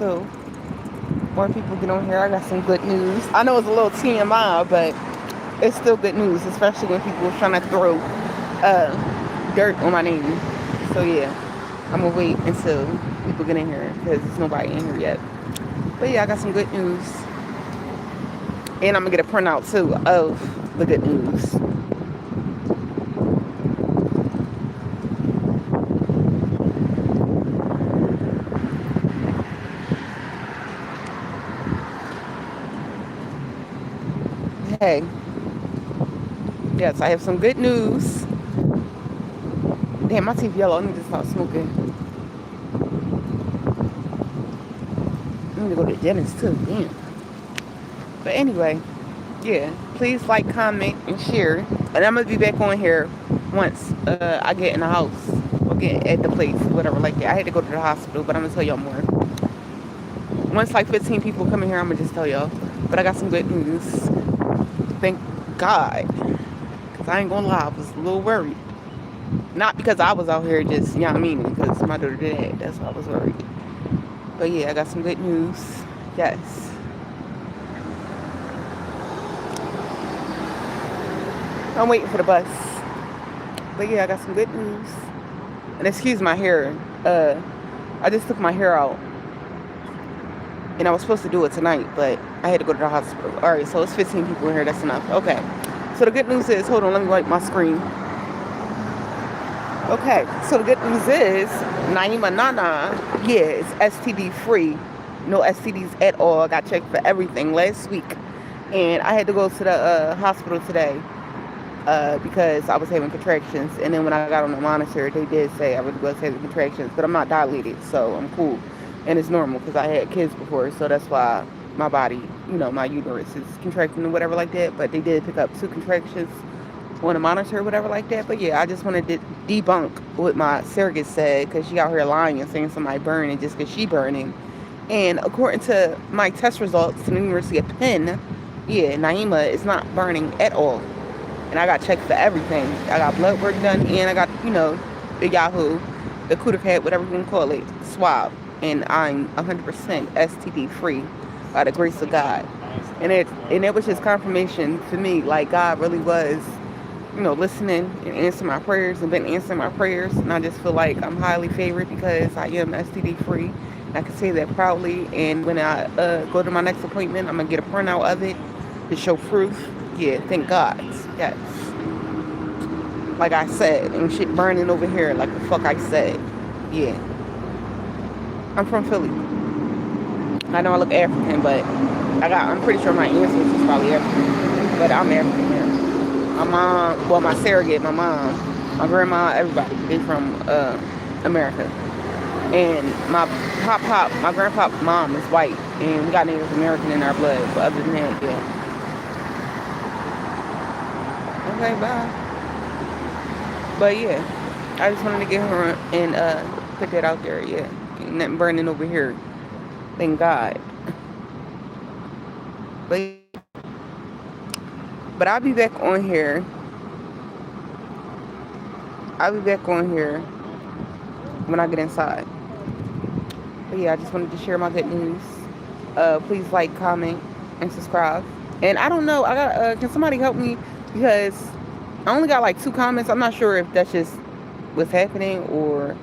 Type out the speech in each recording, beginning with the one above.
so more people get on here. I got some good news. I know it's a little TMI, but it's still good news, especially when people are trying to throw dirt on my name. So yeah, I'm gonna wait until people get in here because there's nobody in here yet. But yeah, I got some good news, and I'm gonna get a printout too of the good news. Hey, yes, I have some good news. Damn, my teeth yellow. I need to stop smoking. I need to go to the dentist too. Damn. But anyway, yeah, please like, comment, and share. And I'm gonna be back on here once I get in the house or get at the place, whatever like that. I had to go to the hospital, but I'm gonna tell y'all more. Once like 15 people come in here, I'm gonna just tell y'all. But I got some good news. Thank God, cause I ain't gonna lie, I was a little worried. Not because I was out here just, you know what I mean, because my daughter did that. That's why I was worried. But yeah, I got some good news. Yes. I'm waiting for the bus. But yeah, I got some good news. And excuse my hair. I just took my hair out. And I was supposed to do it tonight, but I had to go to the hospital. Alright, so it's 15 people in here. That's enough. Okay. So the good news is, hold on, let me wipe my screen. Okay, so the good news is, Naima Nana, yeah, it's STD free. No STDs at all. I got checked for everything last week. And I had to go to the hospital today. Because I was having contractions, and then when I got on the monitor, they did say I was having contractions, but I'm not dilated, so I'm cool, and it's normal because I had kids before, so that's why my body, my uterus is contracting or whatever like that. But they did pick up 2 contractions on the monitor or whatever like that. But yeah, I just wanted to debunk what my surrogate said, because she out here lying and saying somebody burning just because she burning. And according to my test results from the University of Penn, yeah, Naima is not burning at all. And I got checked for everything. I got blood work done, and I got, the Yahoo, the Kudakat, whatever you want to call it, swab. And I'm 100% STD free by the grace of God. And it was just confirmation for me, like God really was, listening and answering my prayers and been answering my prayers. And I just feel like I'm highly favored because I am STD free. I can say that proudly. And when I go to my next appointment, I'm going to get a printout of it to show proof. Yeah, thank God. Yes. Like I said, and shit burning over here like the fuck I said. Yeah. I'm from Philly. I know I look African, but I'm pretty sure my ancestors is probably African. But I'm African here. My mom, well, my surrogate, my mom, my grandma, everybody, they from America. And my my grandpa's mom is white, and we got Native American in our blood. But other than that, yeah. Okay, bye. But yeah, I just wanted to get her and put that out there. Yeah, ain't nothing burning over here. Thank God. But I'll be back on here. When I get inside. But yeah, I just wanted to share my good news. Please like, comment, and subscribe. And I don't know, I got can somebody help me, because I only got like 2 comments. I'm not sure if that's just what's happening, or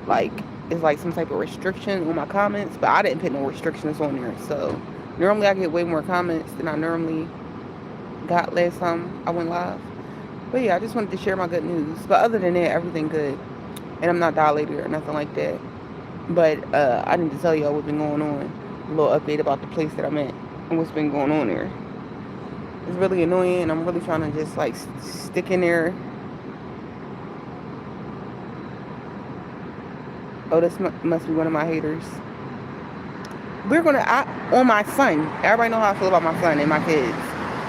like it's like some type of restriction on my comments, but I didn't put no restrictions on there. So normally I get way more comments than I normally got last time I went live. But yeah, I just wanted to share my good news. But other than that, everything good. And I'm not dilated or nothing like that. But I need to tell y'all what's been going on. A little update about the place that I'm at and what's been going on there. It's really annoying. I'm really trying to just like stick in there. Oh, this must be one of my haters. On my son. Everybody know how I feel about my son and my kids.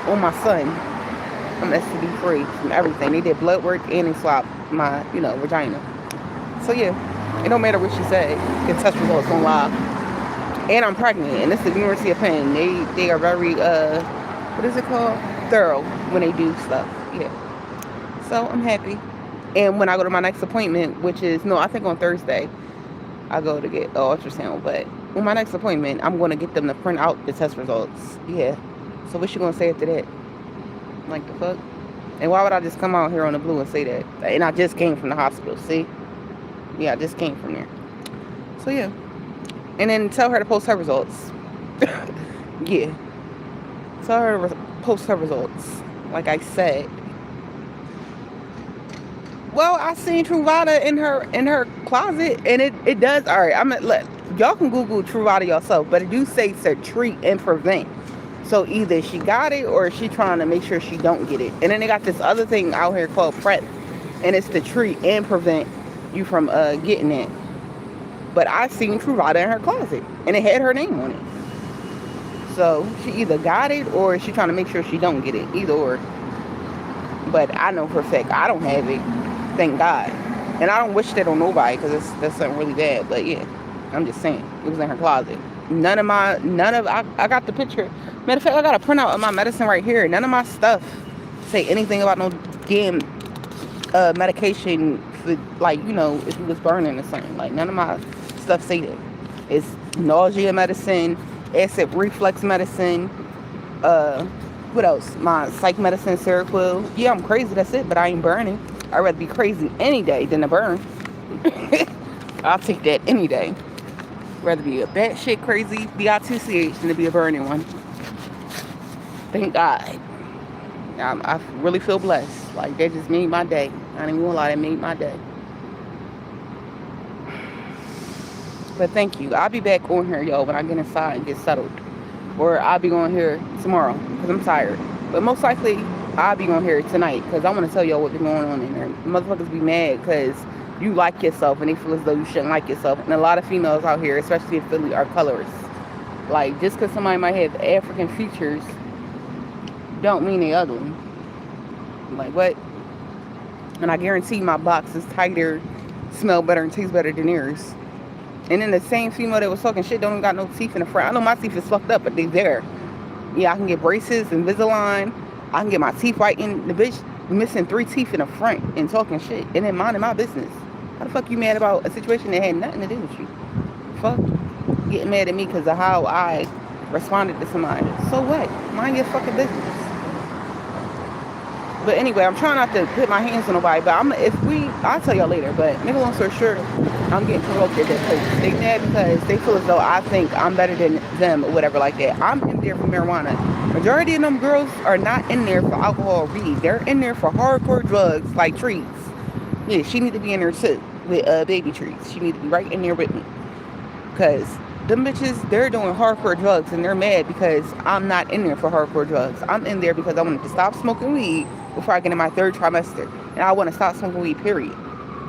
On my son, I'm STD free from everything. They did blood work and they swapped my, vagina. So yeah, it don't matter what she said. Get test results on live. And I'm pregnant, and this is the University of Penn. They are very what is it called? Thorough when they do stuff. Yeah. So I'm happy. And when I go to my next appointment, which is I think on Thursday, I go to get an ultrasound. But On my next appointment, I'm going to get them to print out the test results. Yeah. So what you going to say after that? Like the fuck? And why would I just come out here on the blue and say that? And I just came from the hospital, see? Yeah, I just came from there. So yeah. And then tell her to post her results. Yeah. Tell her to post her results. Like I said. Well, I seen Truvada in her closet, and it does. All right, y'all can Google Truvada yourself, but it do say to treat and prevent. So either she got it or she trying to make sure she don't get it. And then they got this other thing out here called PrEP, and it's to treat and prevent you from getting it. But I seen Truvada in her closet, and it had her name on it. So she either got it or she trying to make sure she don't get it. Either or. But I know for a fact I don't have it. Thank God. And I don't wish that on nobody because that's something really bad. But yeah, I'm just saying. It was in her closet. I got the picture. Matter of fact, I got a printout of my medicine right here. None of my stuff say anything about no damn medication for, like, you know, if you was burning or something. Like, none of my stuff say that. It's nausea medicine, acid reflux medicine, what else? My psych medicine, Seroquel. Yeah, I'm crazy, that's it, but I ain't burning. I'd rather be crazy any day than to burn. I'll take that any day. Rather be a batshit crazy B-I-T-C-H than to be a burning one. Thank God. I really feel blessed. Like, that just made my day. I ain't even gonna lie, that made my day. But thank you. I'll be back on here, y'all, when I get inside and get settled. Or I'll be going here tomorrow because I'm tired. But most likely, I'll be on here tonight because I want to tell y'all what's going on in there. Motherfuckers be mad because you like yourself and they feel as though you shouldn't like yourself. And a lot of females out here, especially in Philly, are colorists. Like, just because somebody might have African features don't mean they ugly. Like, what? And I guarantee my box is tighter, smell better, and tastes better than yours. And then the same female that was talking shit don't even got no teeth in the front. I know my teeth is fucked up, but they there. Yeah, I can get braces, Invisalign. I can get my teeth whitened. The bitch missing 3 teeth in the front and talking shit. And then minding my business. How the fuck you mad about a situation that had nothing to do with you? Fuck. Getting mad at me because of how I responded to somebody. So what? Mind your fucking business. But anyway, I'm trying not to put my hands on nobody. But I'll tell y'all later. But make a long story short, I'm getting provoked at that place. They mad because they feel as though I think I'm better than them or whatever like that. I'm in there for marijuana. Majority of them girls are not in there for alcohol or weed. They're in there for hardcore drugs like trees. Yeah, she need to be in there too with baby trees. She need to be right in there with me. Because them bitches, they're doing hardcore drugs and they're mad because I'm not in there for hardcore drugs. I'm in there because I wanted to stop smoking weed before I get in my 3rd trimester. And I want to stop smoking weed, period.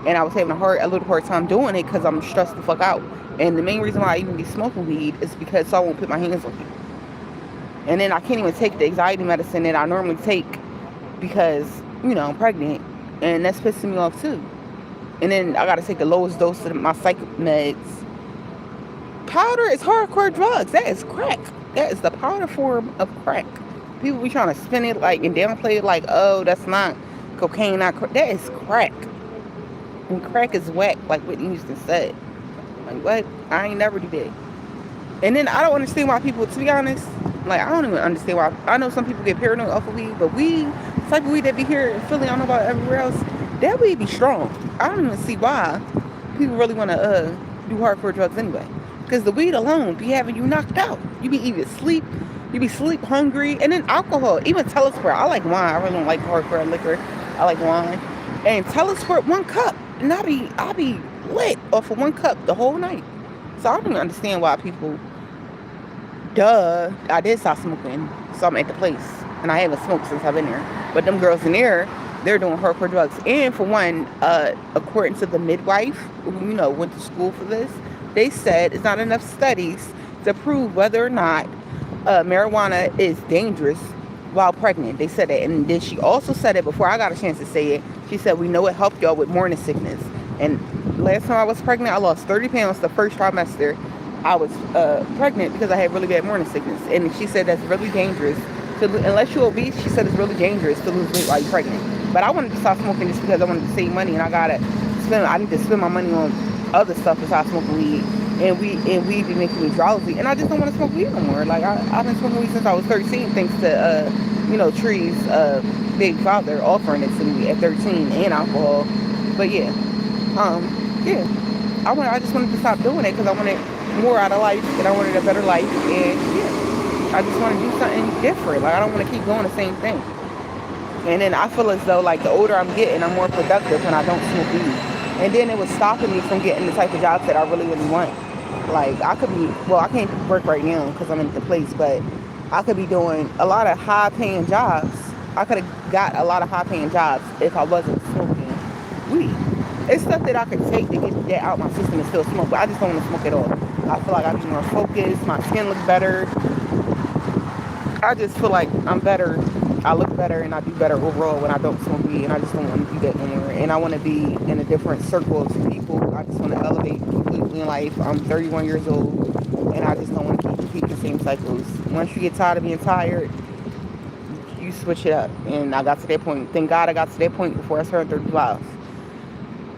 And I was having a little hard time doing it because I'm stressed the fuck out. And the main reason why I even be smoking weed is because I won't put my hands on you. And then I can't even take the anxiety medicine that I normally take because, you know, I'm pregnant. And that's pissing me off too. And then I got to take the lowest dose of my psych meds. Powder is hardcore drugs. That is crack. That is the powder form of crack. People be trying to spin it like and downplay it like, oh, that's not cocaine, not crack. That is crack. And crack is whack, like Whitney Houston said. Like, what? I ain't never do that. And then I don't understand why people, to be honest, like, I don't even understand why. I know some people get paranoid off of weed, but weed, the type of weed that be here in Philly, I don't know about everywhere else, that weed be strong. I don't even see why people really want to do hardcore drugs anyway. Because the weed alone be having you knocked out. You be either sleep, you be sleep hungry, and then alcohol, even Telesport. I like wine. I really don't like hardcore liquor. I like wine. And Telesport, 1 cup. And I be lit off of 1 cup the whole night. So I don't even understand why people, I did stop smoking, so I'm at the place. And I haven't smoked since I've been there. But them girls in there, they're doing hardcore drugs. And for one, according to the midwife, who, you know, went to school for this, they said it's not enough studies to prove whether or not marijuana is dangerous while pregnant. They said that. And then she also said it before I got a chance to say it. She said, we know it helped y'all with morning sickness. And last time I was pregnant, I lost 30 pounds the 1st trimester. I was pregnant because I had really bad morning sickness. And she said that's really dangerous. Unless you're obese, she said it's really dangerous to lose weight while you're pregnant. But I wanted to stop smoking just because I wanted to save money. And I need to spend my money on other stuff besides smoking weed. and weed be making me drowsy, and I just don't want to smoke weed no more. Like I've been smoking weed since I was 13, thanks to Tree's big father offering it to me at 13 and alcohol. But yeah, yeah, I just wanted to stop doing it because I wanted more out of life and I wanted a better life, and yeah, I just want to do something different. Like I don't want to keep doing the same thing. And then I feel as though like the older I'm getting, I'm more productive when I don't smoke weed. And then it was stopping me from getting the type of jobs that I really, really want. Like I could be, well, I can't work right now because I'm in the place, but I could be doing a lot of high paying jobs. I could have got a lot of high paying jobs if I wasn't smoking weed. It's stuff that I could take to get that out my system and still smoke, but I just don't want to smoke at all. I feel like I'd be more focused, my skin looks better. I just feel like I'm better. I look better and I do better overall when I don't smoke weed, and I just don't want to do that anymore. And I want to be in a different circle of people. I just want to elevate completely in life. I'm 31 years old and I just don't want to keep repeating the same cycles. Once you get tired of being tired, you switch it up. And I got to that point. Thank God I got to that point before I turned 35.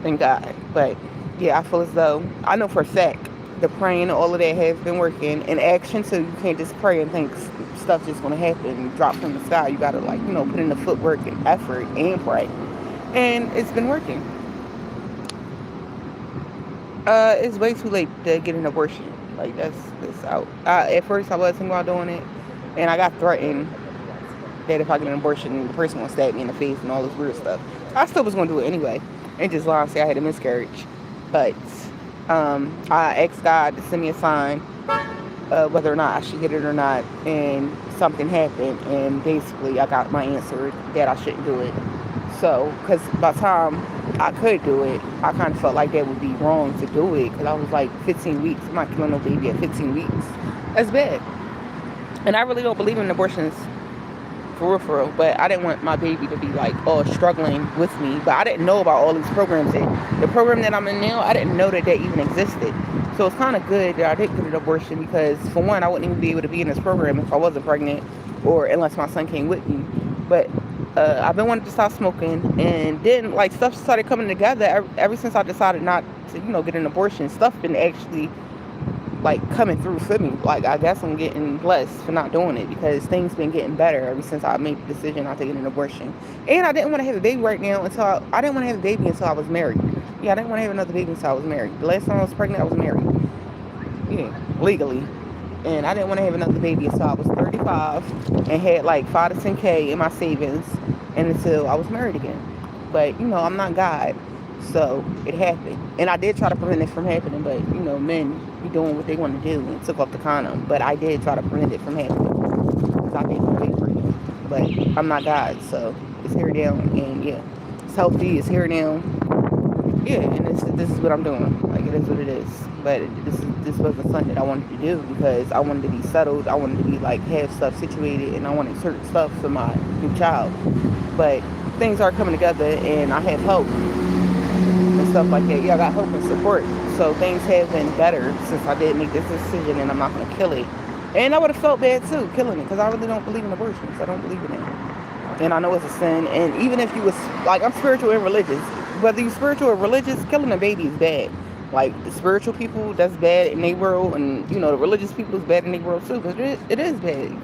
Thank God. But yeah, I feel as though I know for a fact the praying and all of that has been working. And action too. You can't just pray and think stuff just gonna happen and drop from the sky. You gotta put in the footwork and effort and pray. And it's been working. It's way too late to get an abortion. Like that's out. At first I was thinking about doing it, and I got threatened that if I get an abortion, the person will stab me in the face and all this weird stuff. I still was gonna do it anyway, and just lie and say I had a miscarriage. But I asked God to send me a sign, whether or not I should get it or not, and something happened, and basically I got my answer that I shouldn't do it. So, because by the time I could do it, I kind of felt like that would be wrong to do it, because I was like 15 weeks. I'm not killing no baby at 15 weeks. That's bad. And I really don't believe in abortions, for real, but I didn't want my baby to be like struggling with me. But I didn't know about all these programs. The program that I'm in now, I didn't know that even existed. So it's kind of good that I didn't get an abortion, because for one, I wouldn't even be able to be in this program if I wasn't pregnant, or unless my son came with me. But I've been wanting to stop smoking, and then like stuff started coming together ever since I decided not to get an abortion. Stuff been actually like coming through for me. Like I guess I'm getting blessed for not doing it, because things been getting better ever since I made the decision not to get an abortion. And I didn't want to have a baby right now until I didn't want to have a baby until I was married. Yeah, I didn't want to have another baby until I was married. The last time I was pregnant, I was married. Yeah, legally. And I didn't want to have another baby until I was 35 and had like 5 to 10K in my savings, and until I was married again. But I'm not God, so it happened. And I did try to prevent it from happening, but men be doing what they want to do and took off the condom. But I did try to prevent it from happening, because I did want to be pregnant. But I'm not God, so it's here now, and yeah, it's healthy, it's here now. Yeah, and this is what I'm doing. Like, it is what it is. But this wasn't something that I wanted to do, because I wanted to be settled. I wanted to be like have stuff situated, and I wanted certain stuff for my new child. But things are coming together, and I have hope and stuff like that. Yeah, I got hope and support. So things have been better since I did make this decision, and I'm not going to kill it. And I would have felt bad too, killing it, because I really don't believe in abortions. I don't believe in it. And I know it's a sin. And even if you was like, I'm spiritual and religious. Whether you're spiritual or religious, killing a baby is bad. Like the spiritual people, that's bad in their world, and the religious people is bad in their world too, because it is bad. You're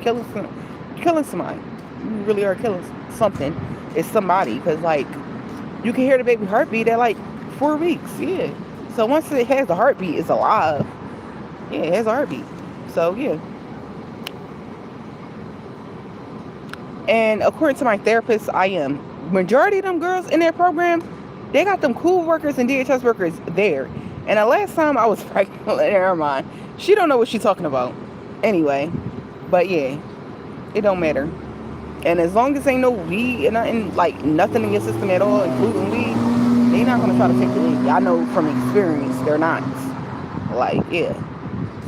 killing somebody. You really are killing something. It's somebody, because like you can hear the baby heartbeat at like 4 weeks. Yeah. So once it has a heartbeat, it's alive. Yeah, it has a heartbeat. So yeah. And according to my therapist, I am. Majority of them girls in their program, they got them cool workers and DHS workers there. And the last time I was pregnant, never mind. She don't know what she's talking about. Anyway, but yeah, it don't matter. And as long as ain't no weed and nothing in your system at all, including weed, they not gonna try to take the weed. I know from experience, they're not. Like, yeah.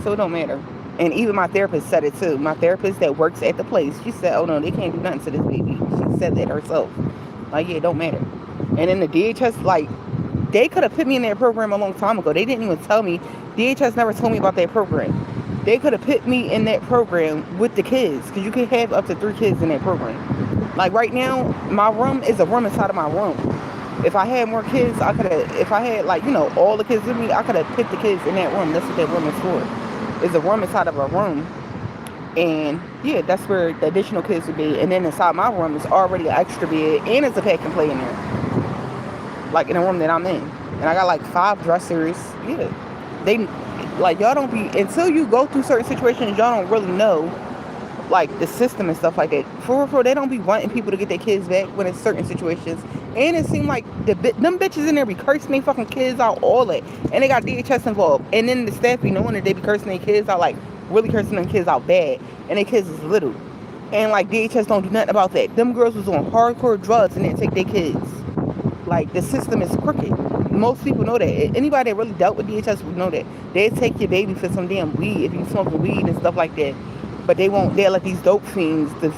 So it don't matter. And even my therapist said it too. My therapist that works at the place, she said, oh no, they can't do nothing to this baby. She said that herself. Like, yeah, it don't matter. And in the DHS, like, they could have put me in their program a long time ago. They didn't even tell me. DHS never told me about that program. They could have put me in that program with the kids, because you can have up to 3 kids in that program. Like right now, my room is a room inside of my room. If I had more kids, I could have. If I had like all the kids with me, I could have picked the kids in that room. That's what that room is for. It's a room inside of a room, and yeah, that's where the additional kids would be. And then inside my room is already an extra bed, and it's a pack and play in there, like in the room that I'm in. And I got like 5 dressers. Yeah, they like y'all don't be until you go through certain situations. Y'all don't really know like the system and stuff like that. For real, they don't be wanting people to get their kids back when it's certain situations. And it seemed like them bitches in there be cursing their fucking kids out, all that. And they got DHS involved. And then the staff be knowing that they be cursing their kids out, like really cursing them kids out bad. And their kids is little. And like DHS don't do nothing about that. Them girls was on hardcore drugs and didn't take their kids. Like the system is crooked. Most people know that. Anybody that really dealt with DHS would know that. They'd take your baby for some damn weed if you smoking weed and stuff like that. But they won't. They'll let these dope fiends, the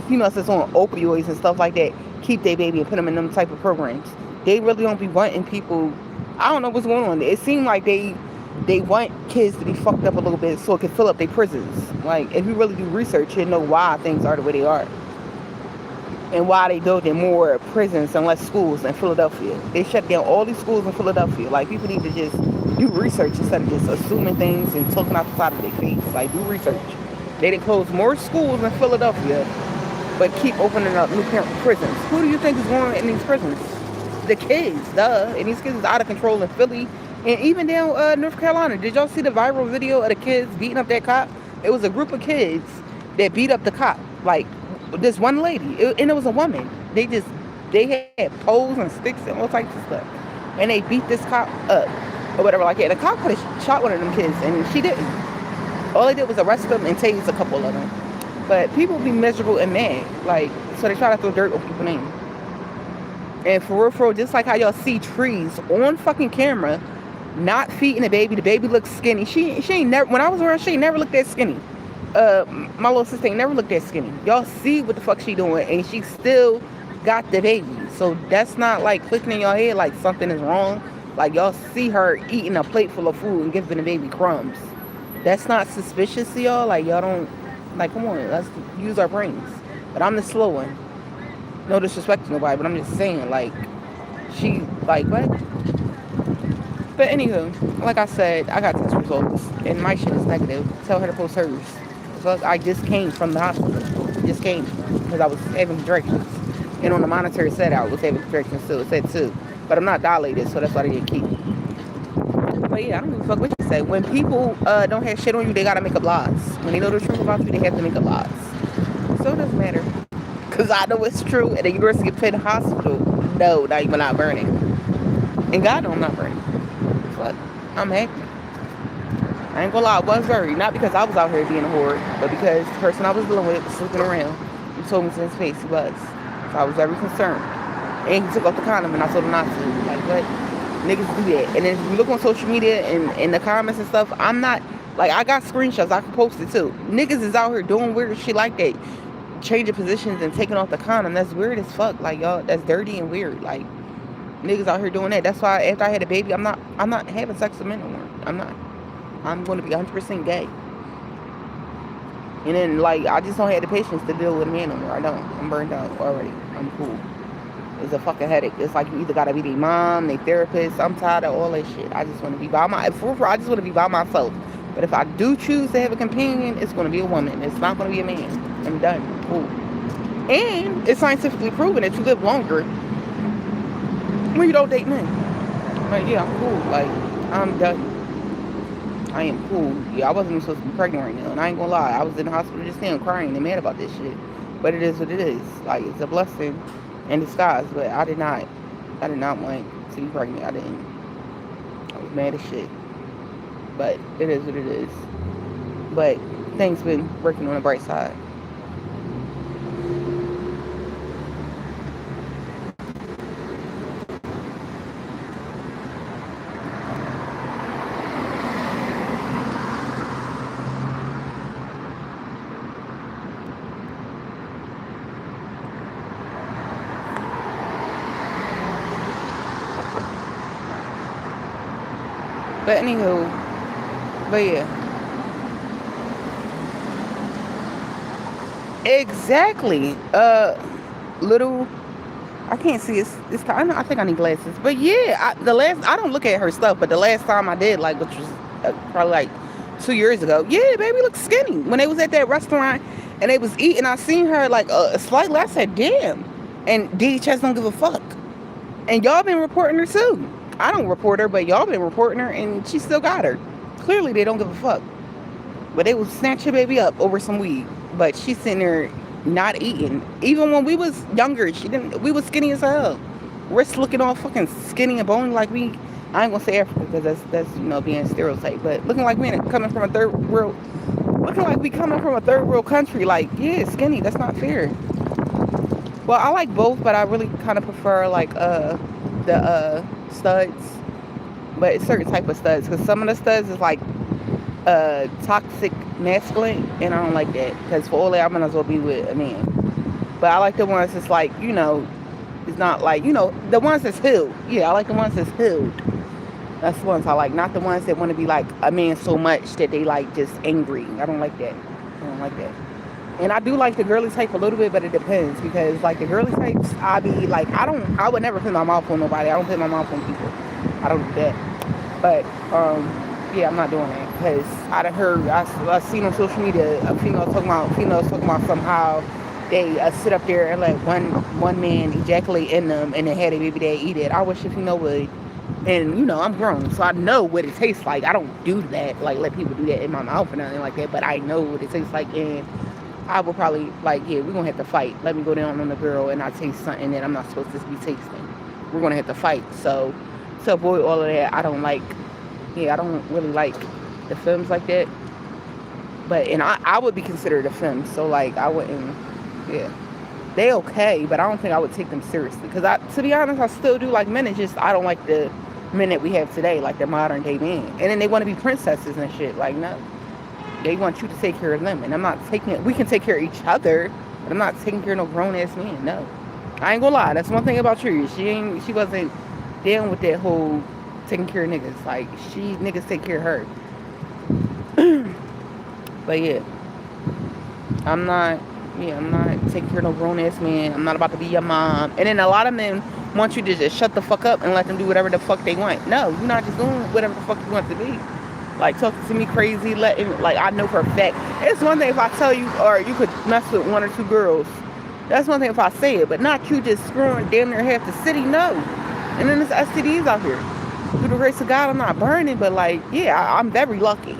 females that's on opioids and stuff like that, keep their baby and put them in them type of programs. They really don't be wanting people. I don't know what's going on. It seems like they want kids to be fucked up a little bit so it can fill up their prisons. Like if you really do research, you know why things are the way they are, and why they building more prisons and less schools in Philadelphia. They shut down all these schools in Philadelphia. Like people need to just do research instead of just assuming things and talking out the side of their face. Like do research. They didn't close more schools in Philadelphia, but keep opening up new prisons. Who do you think is going in these prisons? The kids, duh. And these kids is out of control in Philly. And even down North Carolina. Did y'all see the viral video of the kids beating up that cop? It was a group of kids that beat up the cop. Like, this one lady. And it was a woman. They had poles and sticks and all types of stuff. And they beat this cop up. Or whatever like that. The cop could have shot one of them kids. And she didn't. All they did was arrest them and tase a couple of them. But people be miserable and mad. Like, so they try to throw dirt on people's names. And for real, just like how y'all see trees on fucking camera, not feeding the baby looks skinny. She ain't never, when I was around, she ain't never looked that skinny. My little sister ain't never looked that skinny. Y'all see what the fuck she doing, and she still got the baby. So that's not like clicking in your head like something is wrong. Like y'all see her eating a plate full of food and giving the baby crumbs. That's not suspicious to y'all. Like y'all don't, like come on, let's use our brains. But I'm the slow one. No disrespect to nobody, but I'm just saying, like, she, like, what? But anywho, like I said, I got test results, and my shit is negative. Tell her to post hers. So I just came from the hospital. Just came, because I was having contractions. And on the monitor, it said I was having contractions too. It said 2. But I'm not dilated, so that's why they didn't keep me. But yeah, I don't give a fuck what you say. When people don't have shit on you, they gotta make up lies. When they know the truth about you, they have to make up lies. So it doesn't matter. Because I know it's true. At the University of Penn Hospital, no, not even not burning. And God know I'm not burning. Fuck, I'm happy. I ain't gonna lie, I was worried. Not because I was out here being a whore, but because the person I was dealing with was sleeping around. He told me to his face he was. So I was very concerned. And he took off the condom and I told him not to. Like, what? Niggas do that. And then if you look on social media and in the comments and stuff, I'm not, like, I got screenshots. I can post it too. Niggas is out here doing weird shit like that. Changing positions and taking off the condom. That's weird as fuck. Like, y'all, that's dirty and weird. Like, niggas out here doing that. That's why after I had a baby, I'm not having sex with men no more. I'm not. I'm going to be 100% gay. And then, like, I just don't have the patience to deal with a man no more. I don't. I'm burned out already. I'm cool. It's a fucking headache. It's like you either gotta be their mom, their therapist. I'm tired of all that shit. I just want to be by I just want to be by myself. But if I do choose to have a companion, it's going to be a woman. It's not going to be a man. I'm done. Cool. And it's scientifically proven that you live longer when you don't date men. Like, yeah, I'm cool. Like, I'm done. I am cool. Yeah, I wasn't even supposed to be pregnant right now. And I ain't going to lie. I was in the hospital just now crying and mad about this shit. But it is what it is. Like, it's a blessing in disguise. But I did not want to be pregnant. I was mad as shit. But it is what it is. But things been working on the bright side. But anywho, but yeah. Exactly. I I can't see. I think I need glasses. But yeah, I don't look at her stuff. But the last time I did, like, which was probably like 2 years ago. Yeah, baby looks skinny. When they was at that restaurant and they was eating, I seen her like a slight less. I said, damn. And DHS don't give a fuck. And y'all been reporting her too. I don't report her, but y'all been reporting her, and she still got her. Clearly, they don't give a fuck. But they will snatch your baby up over some weed. But she's sitting there not eating. Even when we was younger, we was skinny as hell. We're looking all fucking skinny and bony like we, I ain't gonna say Africa because that's being stereotyped, but looking like we coming from a third world, country, like, yeah, skinny, that's not fair. Well, I like both, but I really kind of prefer like the studs, but it's certain type of studs, because some of the studs is like toxic masculine, and I don't like that, because for all that I might as well be with a man. But I like the ones that's like, it's not like, the ones that's healed. Yeah, I like the ones that's healed. That's the ones I like, not the ones that want to be like a man so much that they like just angry. I don't like that. And I do like the girly type a little bit, but it depends, because like the girly types, I would never put my mouth on nobody. I don't put my mouth on people. I don't do that. But yeah, I'm not doing that, because I seen on social media females talking about somehow they sit up there and let one man ejaculate in them and then had a baby they eat it. I wish a female would. And I'm grown, so I know what it tastes like. I don't do that, like let people do that in my mouth or nothing like that, but I know what it tastes like, and I will probably like, yeah, we're gonna have to fight. Let me go down on the girl and I taste something that I'm not supposed to be tasting. We're gonna have to fight. So to avoid all of that, I don't really like the films like that. But I would be considered a film, so like I wouldn't, yeah. They okay, but I don't think I would take them seriously. Because to be honest, I still do like men. It's just I don't like the men that we have today, like the modern day men. And then they want to be princesses and shit. Like, no. They want you to take care of them. And I'm not taking it. We can take care of each other, but I'm not taking care of no grown-ass man. No. I ain't gonna lie. That's one thing about Tree. She wasn't down with that whole taking care of niggas. Like, niggas take care of her. But yeah. I'm not taking care of no grown-ass man. I'm not about to be your mom. And then a lot of men want you to just shut the fuck up and let them do whatever the fuck they want. No, you're not just doing whatever the fuck you want to be. Like, talking to me crazy, like, I know for a fact. It's one thing if I tell you, or you could mess with one or two girls. That's one thing if I say it, but not you just screwing damn near half the city, no. And then there's STDs out here. Through the grace of God, I'm not burning, but like, yeah, I'm very lucky.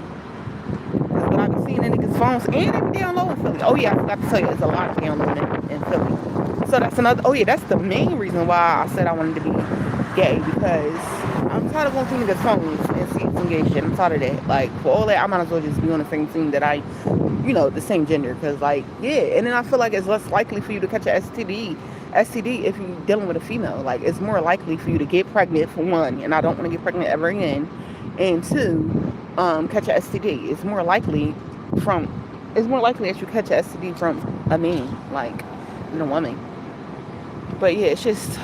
But I be seeing the niggas' phones, and they be down low in Philly. Oh yeah, I forgot to tell you, it's a lot of down low in Philly. So that's that's the main reason why I said I wanted to be gay, because I'm tired of going through niggas' phones and seeing some gay shit. I'm tired of that. Like, for all that, I might as well just be on the same team that the same gender, because like, yeah. And then I feel like it's less likely for you to catch an STD if you're dealing with a female. Like, it's more likely for you to get pregnant, for one, and I don't want to get pregnant ever again, and two, catch an STD. It's more likely that you catch an STD from a man, like, than a woman. But yeah, it's just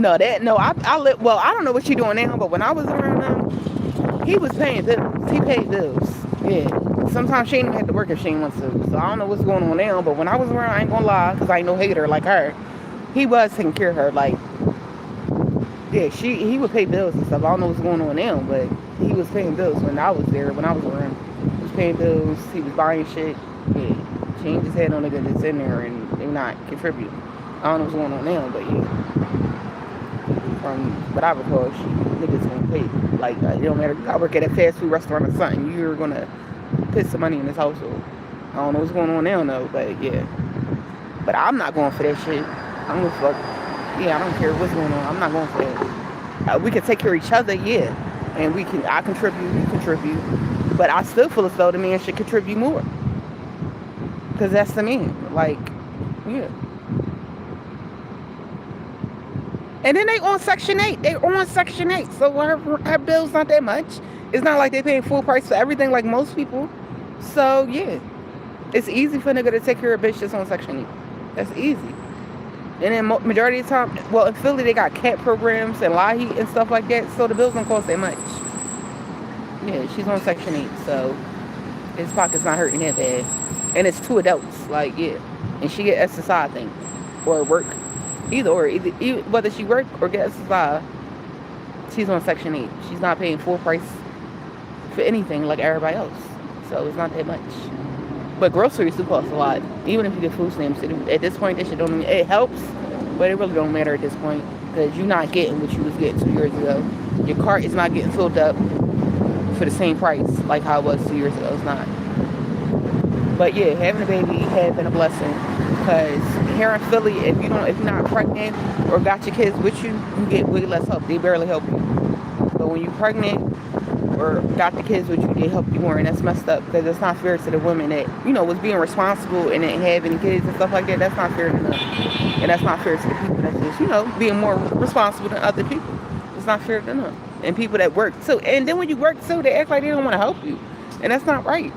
I don't know what you're doing now, but when I was around him, he was paying bills. He paid bills. Yeah. Sometimes she didn't have to work if she didn't want to. So I don't know what's going on now, but when I was around, I ain't gonna lie, because I ain't no hater like her. He was taking care of her. Like, yeah, he would pay bills and stuff. I don't know what's going on now, but he was paying bills when I was there, when I was around. He was paying bills, he was buying shit. Yeah. She ain't just had no nigga that's in there and they not contribute. I don't know what's going on now, but yeah. From what I recall, niggas gonna pay. Like, it don't matter. I work at a fast food restaurant or something, you're gonna put some money in this household. I don't know what's going on now, though, but yeah. But I'm not going for that shit. I'm gonna fuck. Yeah, I don't care what's going on. I'm not going for that. We can take care of each other, yeah. And I contribute, you contribute. But I still feel as though the man should contribute more. Because that's the man. Like, yeah. And then they on Section 8. They on Section 8. So her bill's not that much. It's not like they paying full price for everything like most people. So, yeah. It's easy for a nigga to take care of a bitch that's on Section 8. That's easy. And then majority of the time, well, in Philly, they got cat programs and Lahi and stuff like that. So the bills don't cost that much. Yeah, she's on Section 8. So his pocket's not hurting that bad. And it's 2 adults. Like, yeah. and she get SSI, I think, or work, either whether she work or get SSI, she's on Section 8. She's not paying full price for anything like everybody else, so it's not that much. But groceries do cost a lot, even if you get food stamps. At this point, it helps, but it really don't matter at this point because you're not getting what you was getting 2 years ago. Your cart is not getting filled up for the same price like how it was 2 years ago. It's not. But yeah, having a baby has been a blessing because here in Philly, if you're not pregnant or got your kids with you, you get way less help. They barely help you. But when you're pregnant or got the kids with you, they help you more, and that's messed up because it's not fair to the women that was being responsible and didn't have any kids and stuff like that. That's not fair to them, and that's not fair to the people that's just being more responsible than other people. It's not fair to them, and people that work too. And then when you work too, they act like they don't want to help you, and that's not right.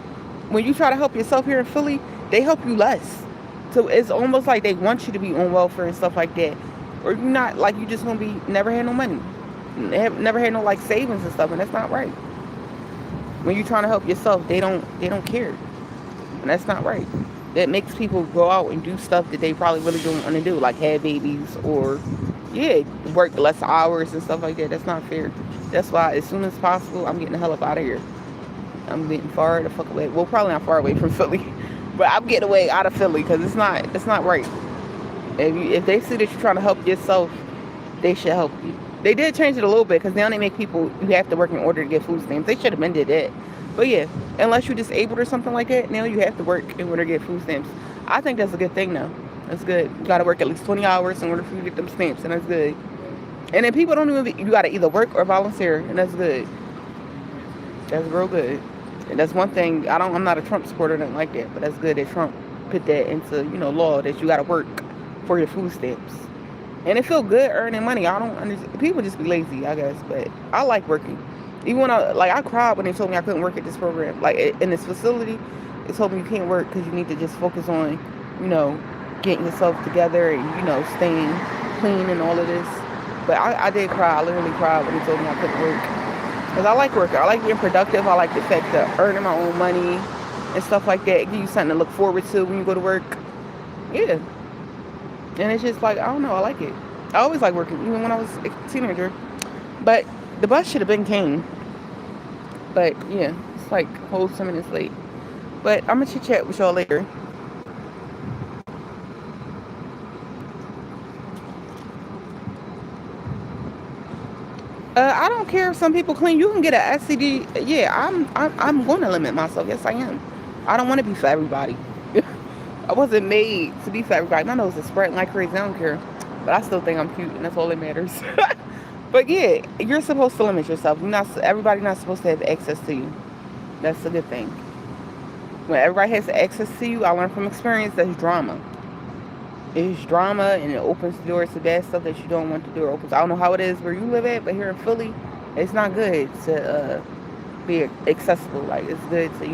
When you try to help yourself here in Philly, they help you less. So it's almost like they want you to be on welfare and stuff like that, or you're not, like you just gonna be never had no money, never had no like savings and stuff, and that's not right. When you're trying to help yourself, they don't care, and that's not right. That makes people go out and do stuff that they probably really don't want to do, like have babies or work less hours and stuff like that. That's not fair. That's why as soon as possible, I'm getting the hell up out of here. I'm getting far the fuck away. Well, probably not far away from Philly, but I'm getting away out of Philly because it's not right. If they see that you're trying to help yourself, they should help you. They did change it a little bit because now they make you have to work in order to get food stamps. They should have been did that. But yeah, unless you're disabled or something like that, now you have to work in order to get food stamps. I think that's a good thing though. That's good. You got to work at least 20 hours in order for you to get them stamps, and that's good. And then people don't you got to either work or volunteer, and that's good. That's real good. And that's one thing, I'm not a Trump supporter or nothing like that, but that's good that Trump put that into, law that you got to work for your food stamps. And it feel good earning money. I don't understand. People just be lazy, I guess, but I like working. Even when I cried when they told me I couldn't work at this program. Like, in this facility, they told me you can't work because you need to just focus on, getting yourself together and, staying clean and all of this. But I did cry. I literally cried when they told me I couldn't work. Because I like working. I like being productive. I like the fact of earning my own money and stuff like that. It gives you something to look forward to when you go to work. Yeah. And it's just like, I don't know, I like it. I always like working, even when I was a teenager. But the bus should have been came. But yeah, it's like a whole 10 minutes late. But I'm going to chit chat with y'all later. I don't care if some people clean. You can get an STD. Yeah, I'm going to limit myself. Yes, I am. I don't want to be for everybody. I wasn't made to be for everybody. My nose is spreading like crazy. I don't care. But I still think I'm cute, and that's all that matters. But yeah, you're supposed to limit yourself. Everybody's not supposed to have access to you. That's a good thing. When everybody has access to you, I learned from experience, that's drama. It's drama, and it opens the doors to bad stuff that you don't want the door opens. I don't know how it is where you live at, but here in Philly, it's not good to be accessible. Like, it's good to,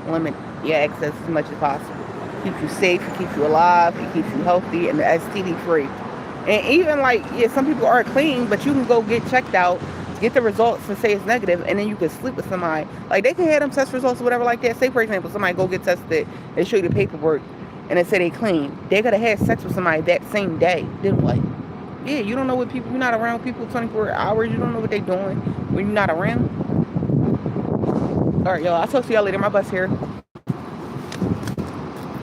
limit your access as much as possible. Keeps you safe, it keeps you alive, it keeps you healthy, and STD free. And even some people are clean, but you can go get checked out, get the results and say it's negative, and then you can sleep with somebody. Like, they can have them test results or whatever like that. Say, for example, somebody go get tested, they show you the paperwork, and they say they clean. They gotta have sex with somebody that same day. Then what? Yeah, you don't know what people, you're not around people 24 hours, you don't know what they're doing when you're not around. Alright, y'all, I'll talk to y'all later. My bus here.